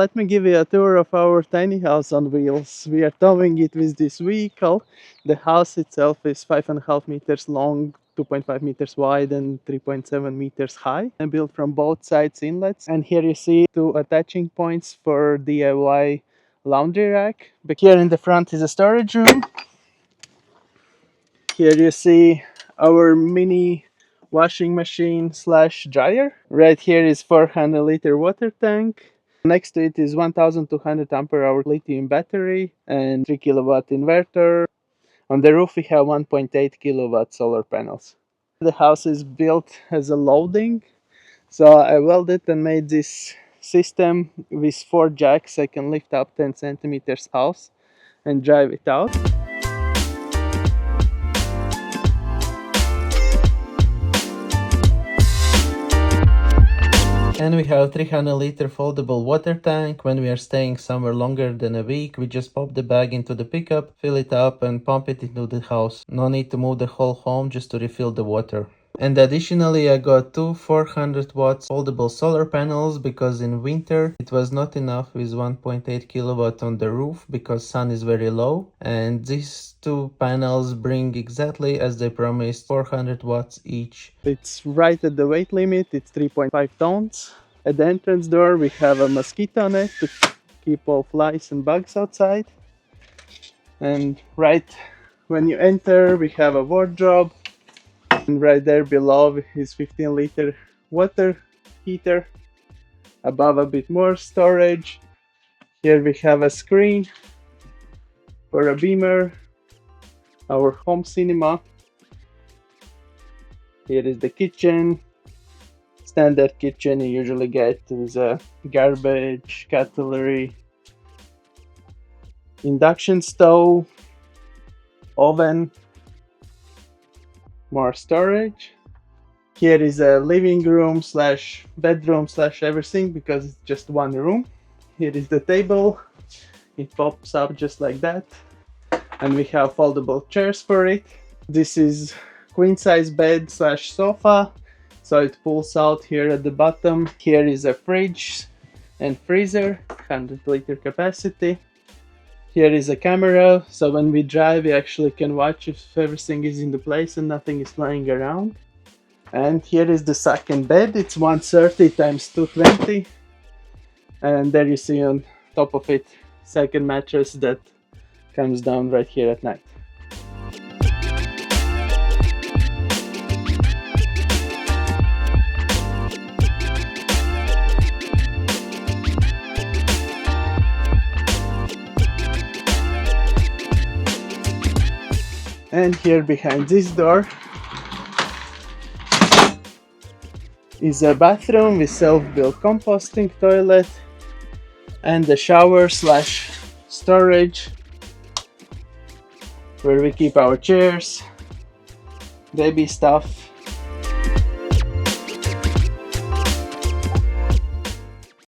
Let me give you a tour of our tiny house on wheels. We are towing it with this vehicle. The house itself is 5.5 meters long, 2.5 meters wide and 3.7 meters high, and built from both sides inlets. And here you see two attaching points for DIY laundry rack. But here in the front is a storage room. Here you see our mini washing machine slash dryer. Right here is 400-liter water tank. Next to it is 1200 ampere hour lithium battery and 3 kilowatt inverter. On the roof we have 1.8 kilowatt solar panels. The house is built as a loading, so I welded and made this system with 4 jacks. I can lift up 10 centimeters house and drive it out. And we have 300-liter foldable water tank. When we are staying somewhere longer than a week, we just pop the bag into the pickup, fill it up and pump it into the house. No need to move the whole home just to refill the water. And additionally, I got two 400 watts foldable solar panels because in winter it was not enough with 1.8 kilowatt on the roof because sun is very low. And these two panels bring exactly as they promised 400 watts each. It's right at the weight limit, it's 3.5 tons. At the entrance door we have a mosquito net to keep all flies and bugs outside. And right when you enter we have a wardrobe. And right there below is 15-liter water heater. Above a bit more storage. Here we have a screen for a beamer. Our home cinema. Here is the kitchen. Standard kitchen you usually get is a garbage, cutlery, induction stove, oven, more storage. Here is a living room slash bedroom slash everything because it's just one room. Here is the table. It pops up just like that. And we have foldable chairs for it. This is queen size bed slash sofa. So it pulls out here at the bottom. Here is a fridge and freezer, 100-liter capacity. Here is a camera, so when we drive we actually can watch if everything is in the place and nothing is lying around. And here is the second bed. It's 130 times 220. And there you see on top of it second mattress that comes down right here at night. And here behind this door is a bathroom with self-built composting toilet and a shower slash storage where we keep our chairs, baby stuff,